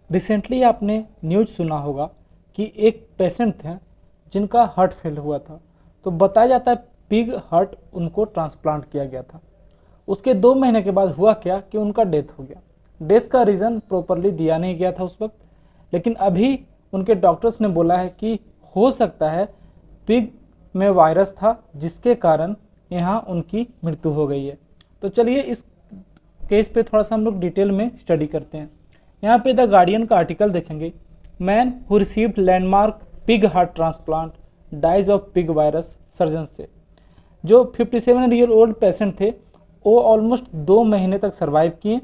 Recently आपने news सुना होगा कि एक पेशेंट थे जिनका हार्ट फेल हुआ था। तो बताया जाता है पिग हार्ट उनको ट्रांसप्लांट किया गया था। उसके 2 महीने के बाद हुआ क्या कि उनका डेथ हो गया। डेथ का रीज़न प्रॉपरली दिया नहीं गया था उस वक्त, लेकिन अभी उनके डॉक्टर्स ने बोला है कि हो सकता है पिग में वायरस था जिसके कारण यहाँ उनकी मृत्यु हो गई है। तो चलिए इस केस पे थोड़ा सा हम लोग डिटेल में स्टडी करते हैं। यहाँ पे द गार्डियन का आर्टिकल देखेंगे, man who received landmark pig heart transplant dies of pig virus surgeon से। जो 57 ईयर ओल्ड पेशेंट थे वो ऑलमोस्ट 2 महीने तक सर्वाइव किए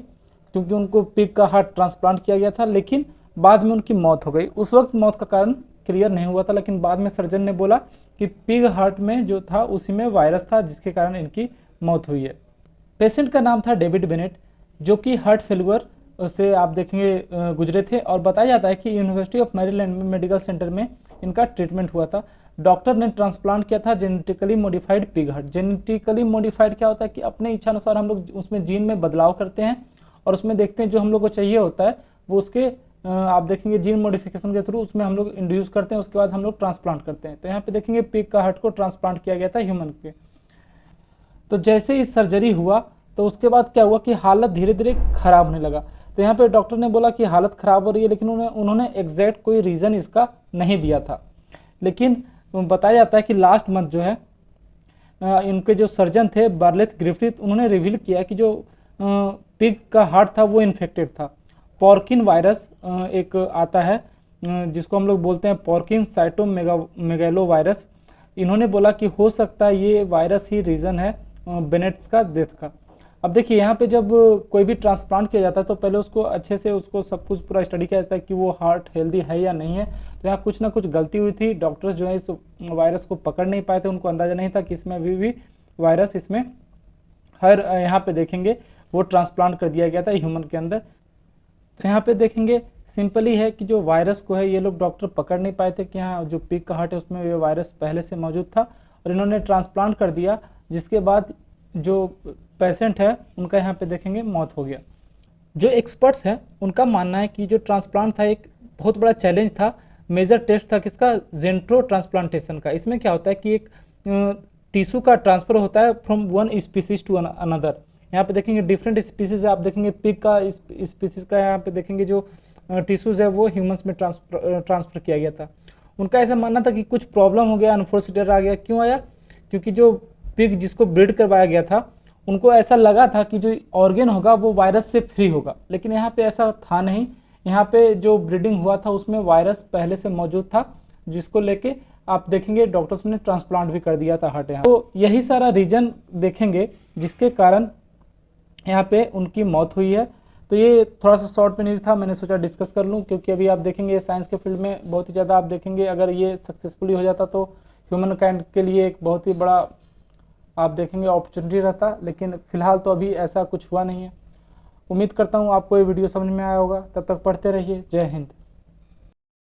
क्योंकि उनको पिग का हार्ट ट्रांसप्लांट किया गया था, लेकिन बाद में उनकी मौत हो गई। उस वक्त मौत का कारण क्लियर नहीं हुआ था, लेकिन बाद में सर्जन ने बोला कि पिग हार्ट में जो था उसी में वायरस था जिसके कारण इनकी मौत हुई है। पेशेंट का नाम था डेविड बेनेट, जो कि हार्ट फेलियर से आप देखेंगे गुजरे थे, और बताया जाता है कि university of Maryland medical centre में इनका ट्रीटमेंट हुआ था। डॉक्टर ने ट्रांसप्लांट किया था genetically modified pig heart. Genetically modified क्या होता है कि अपने इच्छा अनुसार हम लोग उसमें जीन में बदलाव करते हैं और उसमें देखते हैं जो हम लोग को चाहिए होता है वो उसके आप देखेंगे जीन मॉडिफिकेशन के थ्रू उसमें हम लोग इंड्यूस करते हैं, उसके बाद हम लोग ट्रांसप्लांट करते हैं। तो यहाँ पे देखेंगे पिग का हार्ट को ट्रांसप्लांट किया गया था ह्यूमन के। तो जैसे ही सर्जरी हुआ तो उसके बाद क्या हुआ कि हालत धीरे धीरे खराब होने लगा। तो यहाँ पे डॉक्टर ने बोला कि हालत खराब हो रही है, लेकिन उन्होंने एग्जैक्ट कोई रीज़न इसका नहीं दिया था। लेकिन बताया जाता है कि लास्ट मंथ जो है इनके जो सर्जन थे बार्लेथ ग्रिफिथ, उन्होंने रिवील किया कि जो पिग का हार्ट था वो इन्फेक्टेड था। पॉर्किन वायरस एक आता है जिसको हम लोग बोलते हैं पॉर्किन साइटोमेगालो वायरस। इन्होंने बोला कि हो सकता है ये वायरस ही रीज़न है बेनेट्स का डेथ का। अब देखिए यहाँ पे जब कोई भी ट्रांसप्लांट किया जाता है तो पहले उसको अच्छे से उसको सब कुछ पूरा स्टडी किया जाता है कि वो हार्ट हेल्दी है या नहीं है। तो यहाँ कुछ ना कुछ गलती हुई थी, डॉक्टर्स जो है इस वायरस को पकड़ नहीं पाए थे, उनको अंदाज़ा नहीं था कि इसमें अभी भी वायरस इसमें हर यहाँ पे देखेंगे वो ट्रांसप्लांट कर दिया गया था ह्यूमन के अंदर। तो यहाँ पे देखेंगे सिंपली है कि जो वायरस को है ये लोग डॉक्टर पकड़ नहीं पाए थे कि हाँ जो पिग का हार्ट है उसमें ये वायरस पहले से मौजूद था, और इन्होंने ट्रांसप्लांट कर दिया, जिसके बाद जो पेशेंट है उनका यहाँ पे देखेंगे मौत हो गया। जो एक्सपर्ट्स हैं उनका मानना है कि जो ट्रांसप्लांट था एक बहुत बड़ा चैलेंज था, मेजर टेस्ट था किसका, जेंट्रो ट्रांसप्लांटेशन का। इसमें क्या होता है कि एक टिश्यू का ट्रांसफ़र होता है from one species to another. यहाँ पे देखेंगे डिफरेंट स्पीसीज है, आप देखेंगे पिग का स्पीसीज का यहाँ पे देखेंगे जो टिश्यूज़ है वो ह्यूमंस में ट्रांसफ़र किया गया था। उनका ऐसा मानना था कि कुछ प्रॉब्लम हो गया, अनफॉर्चुनेट आ गया। क्यों आया? क्योंकि जो पिग जिसको ब्रीड करवाया गया था उनको ऐसा लगा था कि जो ऑर्गेन होगा वो वायरस से फ्री होगा, लेकिन यहाँ पे ऐसा था नहीं। यहाँ पे जो ब्रीडिंग हुआ था उसमें वायरस पहले से मौजूद था, जिसको लेके आप देखेंगे डॉक्टर्स ने ट्रांसप्लांट भी कर दिया था हार्ट यहाँ। तो यही सारा रीजन देखेंगे जिसके कारण यहाँ पे उनकी मौत हुई है। तो ये थोड़ा सा शॉर्ट में नहीं था, मैंने सोचा डिस्कस कर लूँ, क्योंकि अभी आप देखेंगे साइंस के फील्ड में बहुत ही ज़्यादा आप देखेंगे अगर ये सक्सेसफुली हो जाता तो ह्यूमन काइंड के लिए एक बहुत ही बड़ा आप देखेंगे अपॉर्चुनिटी रहता, लेकिन फ़िलहाल तो अभी ऐसा कुछ हुआ नहीं है। उम्मीद करता हूँ आपको ये वीडियो समझ में आया होगा। तब तक पढ़ते रहिए। जय हिंद।